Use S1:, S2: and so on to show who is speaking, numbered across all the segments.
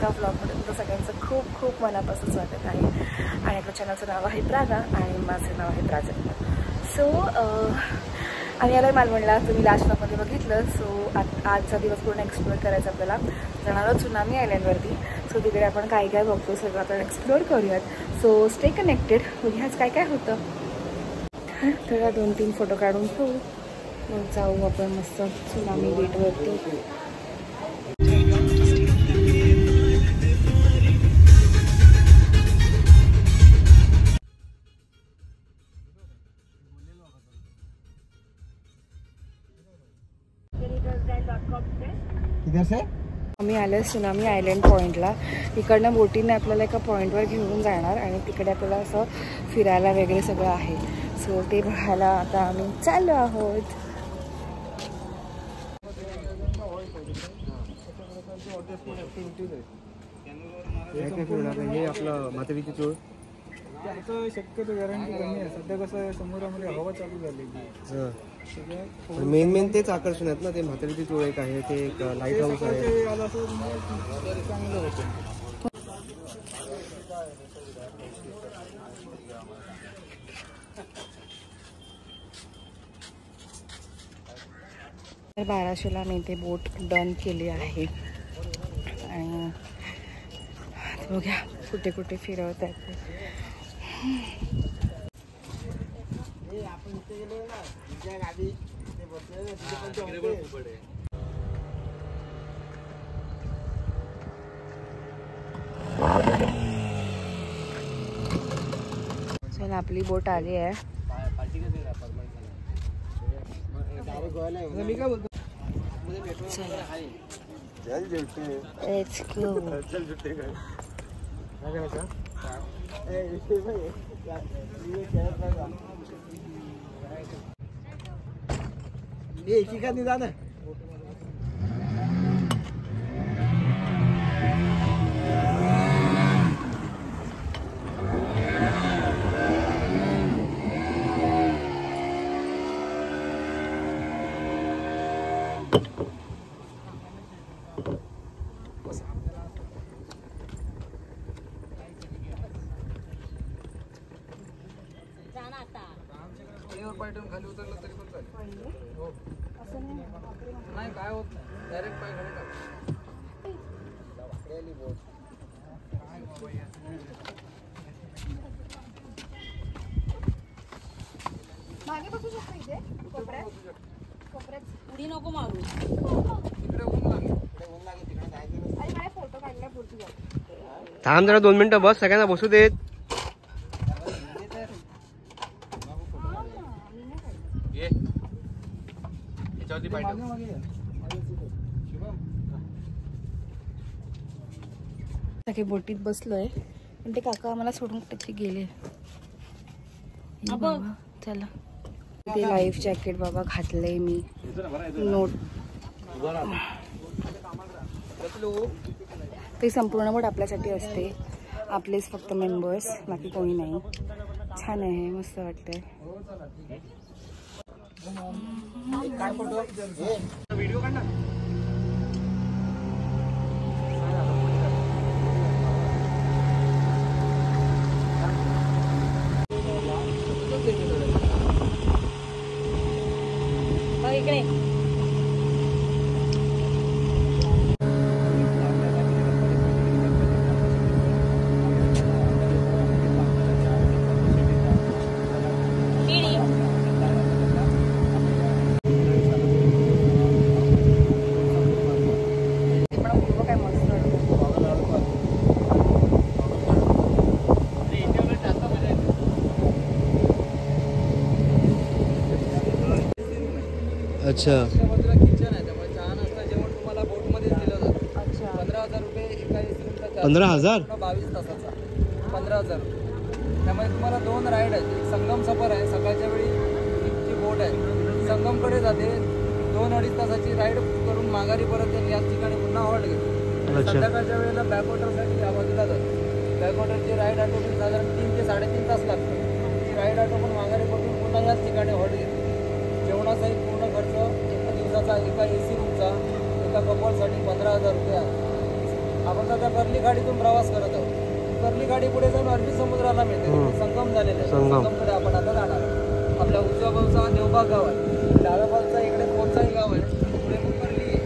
S1: एका व्लॉगमध्ये तुमचं सगळ्यांचं खूप खूप मनापासून स्वागत आहे. आणि आपल्या चॅनलचं नाव आहे प्रागा आणि माझं नाव आहे प्राजक्ता. सो आम्ही आलो मालवणला. तुम्ही लास्ट व्लॉगमध्ये बघितलं. सो आजचा दिवस पूर्ण एक्सप्लोअर करायचा आपल्याला. जाणार आहोत त्सुनामी आयलंडवरती. सो तिकडे आपण काय काय बघतो सगळं आपण एक्सप्लोअर करूयात. So stay connected. बघूयाच काय काय होतं. तर 2-3 फोटो काढून ठेवू, मग जाऊ आपण मस्त त्सुनामी गेटवरती. आम्ही आलो त्सुनामी आयलंड पॉईंटला. इकडनं बोटीने आपल्याला एका पॉईंटवर घेऊन जाणार आणि तिकडे आपल्याला असं फिरायला वगैरे सगळं आहे. सो ते बघायला आता आम्ही चाललो आहोत.
S2: हे आपलं म्हातारीची चूळ
S3: आता शक्यतो गॅरंटी कमी आहे. सध्या कसं समुद्रामध्ये हवा चालू झाली.
S2: मेन तेच आकर्षण आहेत ना. ते म्हातारीची चूळ एक आहे, ते एक लाईट हाऊस आहे.
S3: चांगलं होतं.
S1: तर 1200ला मी ते बोट डन केली आहे आणि बघा कुठे कुठे फिरवत आहेत ते. चल आपली बोट आली आहे.
S3: खाली उतरलं तरी पण चालेल. नाही काय होत नाही. डायरेक्ट पाय खाली टाक.
S1: मागे बसू शकतो इथे कोपऱ्यात. उडी नको मारू.
S3: तिकडे ऊन लागेल.
S1: आणि मला फोटो काढला पुढची जाऊ.
S2: थांब जरा 2 मिनिटं बस, सगळ्यांना बसू देत.
S1: सगळे बोटीत बसलोय पण ते काका आम्हाला सोडून कुठे गेले. चला ते लाईफ जॅकेट बाबा घातलंय मी. नोट ते संपूर्ण बोट आपल्यासाठी असते. आपलेच फक्त मेंबर्स, बाकी कोणी नाही. छान आहे, मस्त वाटतंय.
S3: व्हिडिओ काढ ना.
S1: इकडे
S2: अच्छा.
S3: किचन आहे त्यामुळे चहा नाश्ता जेवण तुम्हाला बोटमध्ये दिलं जातं. 15,000 रुपये एका एसीचा.
S2: 15,000
S3: 22 तासाचा 15,000. त्यामध्ये तुम्हाला 2 राईड आहेत. एक संगम सफर आहे, सकाळच्या वेळी ची बोट आहे, संगमकडे जाते. 2-2.5 तासाची राईड करून माघारी परत याच ठिकाणी पुन्हा हॉल्ट घेते. संध्याकाळच्या वेळेला बॅकवॉटरसाठी या बाजूला जाते. बॅकवॉटरची राईड ऑटो साधारण 3 ते 3.5 तास लागते. ती राईड ऑटो पण माघारी पडून पुन्हा याच ठिकाणी हॉल्ट घेते. जेवणासहित पूर्ण खर्च एका दिवसाचा एका AC रूमचा एका कपलसाठी 15,000 रुपये आहे. आपण सध्या कर्ली खाडीतून प्रवास करत आहोत. कर्ली खाडी पुढे जाऊन अरबी समुद्राला मिळते. संगम झालेला आहे. संगमकडे आपण आता जाणार आहोत. आपल्या उजव्या बाजूचा देवबाग गाव आहे, डाव्या बाजूचा इकडे कोणताही गाव आहे, पुढे मग कर्ली आहे.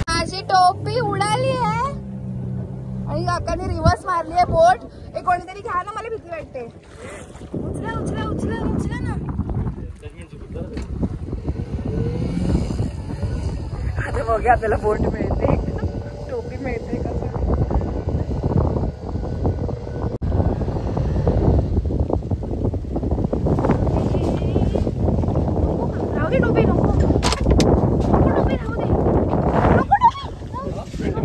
S1: माझी टोपी उडाली आहे आणि काकाने रिवर्स मारली आहे बोट. हे कोणीतरी घ्या ना, मला भीती वाटते. उचला उचला उचला उचला ना. आता बघूया आपल्याला बोट मिळते, टोपी मिळते का. राहू दे टोपी, नको नको टोपी, राहू दे, नको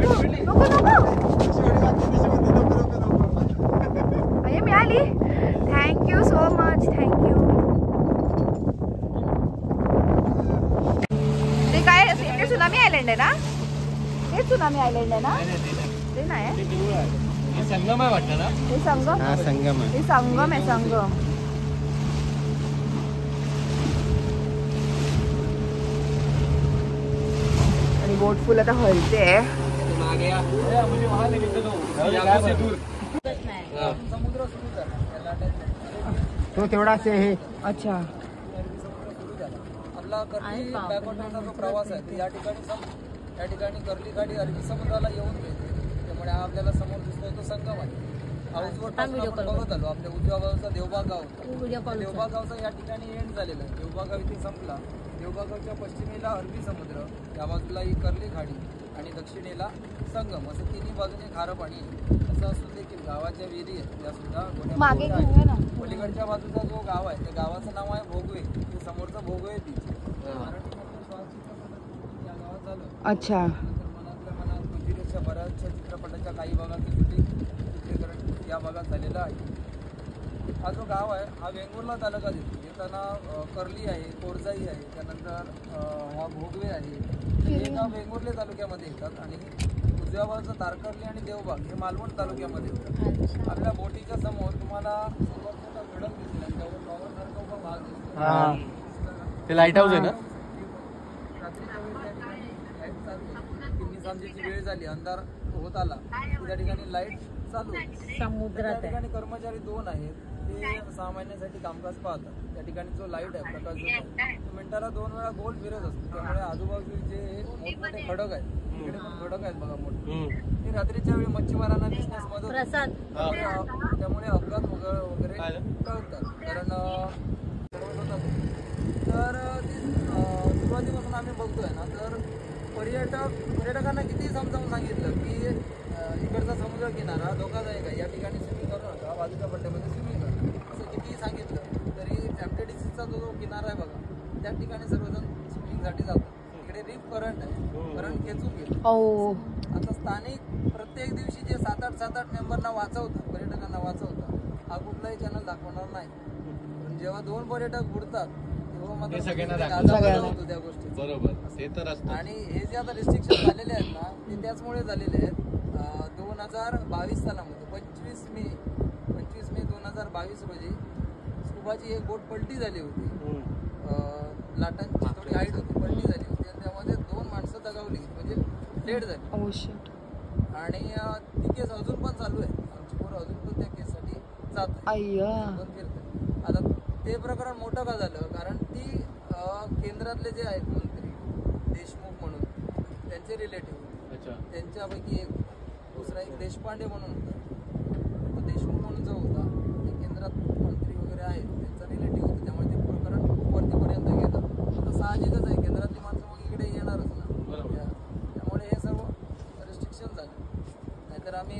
S1: टोपी, नको नको. अरे मिळाली, थँक्यू सो मच, थँक्यू. ते काय इथे सुनामी आयलंड आहे ना, हे सुनामी आयलंड आहे ना, ते नाही
S3: संगम आहे वाटतं ना,
S1: हे संगम,
S2: संगम आहे,
S1: हे संगम आहे, संगम. आणि बोट फुल आता हलते.
S3: समुद्र सुरू झाला
S2: तो तेवढाच आहे.
S1: अच्छा,
S3: आपला कर्ली बॅकवॉटरचा जो प्रवास आहे तो या ठिकाणी कर्ली खाडी अरबी समुद्राला येऊन मिळते. त्यामुळे हा आपल्याला समोर दिसतोय तो संगम आहे. आपण बघत आलो. आपल्या उजव्या बाजूचा देवबाग गाव होता. देवबाग गावचा या ठिकाणी एंड झालेला आहे. देवबाग गाव इथे संपला. देवबाग गावच्या पश्चिमेला अरबी समुद्र, या बाजूला ही कर्ली खाडी आणि दक्षिणेला संगम, असं तिन्ही बाजूने खारं पाणी आहे. असं असून देखील गावाच्या विहिरी आहेत त्या सुद्धा
S1: मागे
S3: पलीकडच्या बाजूचा जो गाव आहे त्या गावाचं नाव आहे भोगवे. ते समोरचं भोगवे बीच. या गावात झालं.
S1: अच्छा,
S3: मनातल्या मनात गुजरीच्या बऱ्याचशा चित्रपटाच्या काही भागाचं शूटिंग चित्रीकरण या भागात झालेलं आहे. हा जो गाव आहे हा वेंगुर्ला तालुका येतो. येताना कर्ली आहे, कोरजाई आहे, त्यानंतर हा भोगवे आहे. हे गाव वेंगुर्ले तालुक्यामध्ये येतात आणि उजव्या बाजूचा तारकर्ली आणि देवबाग हे मालवण तालुक्यामध्ये येतात. आपल्या बोटीच्या समोर तुम्हाला खडक दिसेल, त्यावर टॉवरसारखा उभा भाग दिसतो.
S2: ते लाईट हाऊस आहे ना.
S3: रात्रीच्या वेळी लाईट चालू, तिन्ही सांजेची वेळ झाली, अंधार होत आला, त्या ठिकाणी लाईट चालू समुद्रात. त्या ठिकाणी कर्मचारी 2 आहेत. ते 6 महिन्यासाठी कामकाज पाहतात. त्या ठिकाणी जो लाईट आहे, प्रकाश जो आहे, तो मिनिटाला 2 वेळा गोल फिरत असतो. त्यामुळे आजूबाजूचे मोठमोठे खडक आहेत, इकडे पण खडक आहेत बघा मोठे, ते रात्रीच्या वेळी मच्छीमारांना दिसण्यास मदत होते. त्यामुळे अपघात वगैरे टळतात. कारण तर सुरुवातीपासून आम्ही बघतोय ना, तर पर्यटकांना किती समजावून सांगितलं की इकडचा समुद्र किनारा धोकादायक आहे, या ठिकाणी स्विमिंग करू नका, बाजूच्या पट्ट्यामध्ये स्विमिंग करा, असं कितीही सांगितलं तरी एमटीडीसीचा जो किनारा आहे बघा, त्या ठिकाणी सर्वजण स्विमिंगसाठी जातात. इकडे रिफ करंट आहे, करंट खेचून घेतो. आता स्थानिक प्रत्येक दिवशी जे 7-8 मेंबरना वाचवतात, पर्यटकांना वाचवतात, हा कुठलाही चॅनल दाखवणार नाही. पण जेव्हा 2 पर्यटक बुडतात तेव्हा मात्र होतो त्या गोष्टी. बरोबर, ते तर असतं. आणि हे जे आता रिस्ट्रिक्शन झालेले आहेत ना, ते त्याचमुळे झालेले आहेत. 2022 सालामध्ये 25 मे 2022 रोजी स्कुबाची एक बोट पलटी झाली होती. लाटांची थोडी हाईट होती, पलटी झाली होती आणि त्यामध्ये 2 माणसं दगावली, म्हणजे डेड झाली. आणि ती केस अजून पण चालू आहे. आमची पोरं अजून पण त्या केससाठी जात फिरतात. आता ते प्रकरण मोठं का झालं, कारण ती केंद्रातले जे आहेत मंत्री देशमुख म्हणून, त्यांचे रिलेटिव्ह, त्यांच्यापैकी एक दुसरा एक देशपांडे म्हणून होता. तो देशमुख म्हणून जो होता ते केंद्रात मंत्री वगैरे आहेत, त्यांचा रिलेटिव्ह होता. त्यामुळे ते प्रकरण वरतीपर्यंत गेलं. आता साहजिकच आहे, केंद्रातली माणसं मग इकडे येणारच ना. त्यामुळे हे सर्व रिस्ट्रिक्शन झालं. नाहीतर आम्ही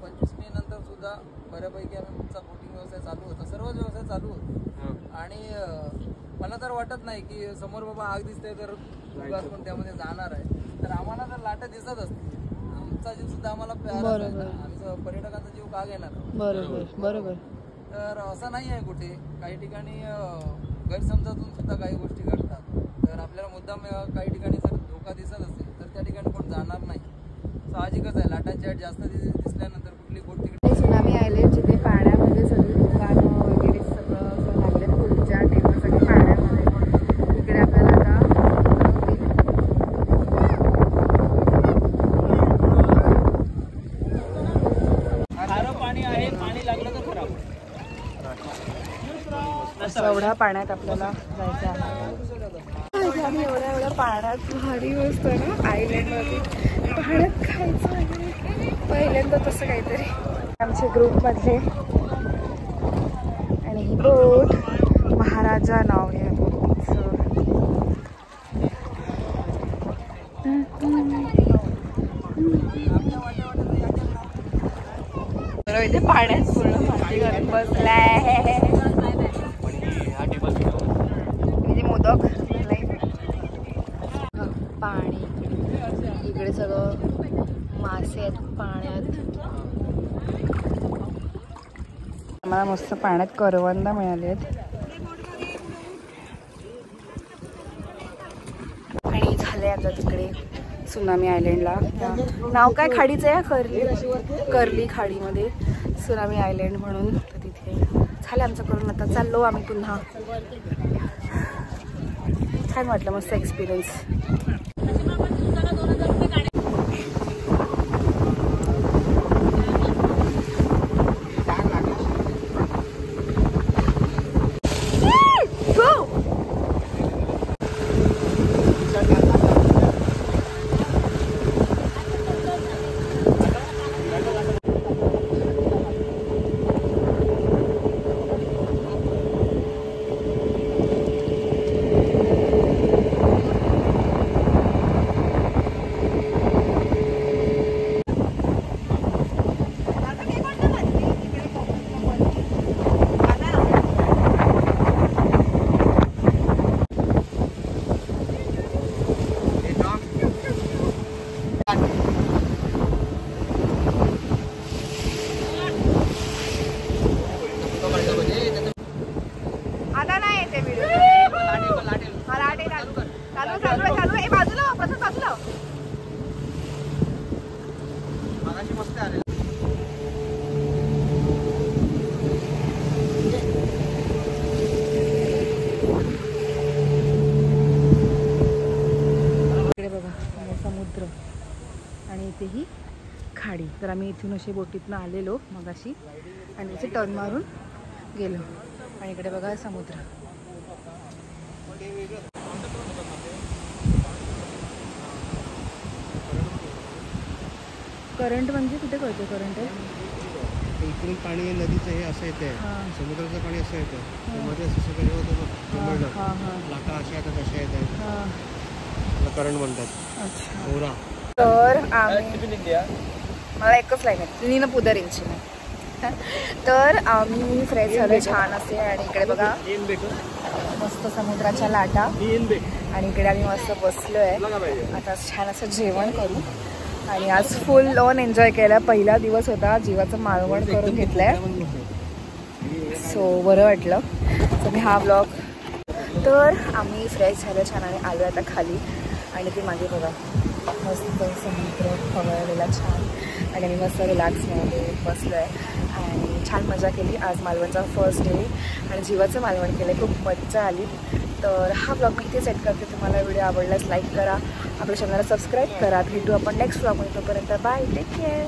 S3: 25 मे नंतर सुद्धा बऱ्यापैकी आमचा बोटिंग व्यवसाय चालू होता, सर्वच व्यवसाय चालू होता. आणि मला तर वाटत नाही की समोर बाबा आग दिसते तर पण त्यामध्ये जाणार आहे. तर आम्हाला जर लाटा दिसत असतील, पर्यटकांचा जीव सुद्धा आम्हाला प्यारा आहे ना. आम्ही पर्यटकांचा जीव का घेणार.
S1: बरोबर.
S3: तर असं नाही आहे कुठे. काही ठिकाणी गैरसमजातून सुद्धा काही गोष्टी घडतात. तर आपल्याला मुद्दाम काही ठिकाणी जर धोका दिसत असेल तर त्या ठिकाणी कोण जाणार नाही. साहजिकच आहे. लाटाची आट जास्त दिसल्यानंतर कुठली गोष्टी.
S1: सुनामी आले जिथे पाण्यामध्ये सगळी दुकानं वगैरे सगळं असं लागले फुलच्या टेबल सगळे पाण्यामध्ये. इकडे आपल्याला एवढ्या पाण्यात आपल्याला जायचं आहे. आम्ही एवढ्या पाण्यात भारी बसतो ना आयलंडवरती. पाण्यात खायचं वगैरे पहिल्यांदा तसं काहीतरी. आमच्या ग्रुपमधले आणि ही बोट महाराजा नाव आहे बोटचं. इथे पाण्यात पूर्ण भाजी घालून बसलाय. मोदक पाणी इकडे सगळं मासे आहेत पाण्यात. आम्हाला मस्त पाण्यात करवंद मिळाले आहेत. आणि झाले आता तिकडे सुनामी आयलंडला. नाव काय खाडीचं आहे? कर्ली खाडीमध्ये सुनामी आयलंड म्हणून. तर तिथे झालं आमचं करून. आता चाललो आम्ही पुन्हा. छान वाटलं, मस्त एक्सपिरियन्स. ही खाडी. तर आम्ही इथून अशी बोटीतनं आलेलो मगाशी आणि इथे टर्न मारून गेलो. आणि इकडे बघा समुद्र. करंट म्हणजे कुठे कळतो करंट आहे?
S2: इकडून पाणी नदीचं हे असं येते, समुद्राचं पाणी असं येतं, मध्ये असं सगळं होतं, लाटा अशा येतात अशा येतात, करंट म्हणतात. अच्छा.
S1: तर आम्ही मला एकच लाईन आहे नीन पुदर इंची नाही. तर आम्ही फ्रेश झालो छान असे. आणि इकडे बघा मस्त समुद्राच्या लाटा. आणि इकडे आम्ही मस्त बसलो आहे. आता छान असं जेवण करू. आणि आज फुल ऑन एन्जॉय केला. पहिला दिवस होता, जीवाचं मालवण करून घेतलंय. सो बरं वाटलं. तर मी हा ब्लॉग. तर आम्ही फ्रेश झालो छान आणि आलो आता खाली. आणि ते मागे बघा मस्त समुद्र खवळलेला छान. आणि आम्ही मस्त रिलॅक्समध्ये बसलो आहे आणि छान मजा केली. आज मालवणचा फर्स्ट डे आणि जीवाचं मालवण केलं. खूप मजा आली. तर हा ब्लॉग मी इथे सेट करते. तुम्हाला व्हिडिओ आवडल्यास लाईक करा, आपल्या चॅनलला सबस्क्राईब करा. भेटू आपण नेक्स्ट ब्लॉगमध्ये. तोपर्यंत बाय, टेक केअर.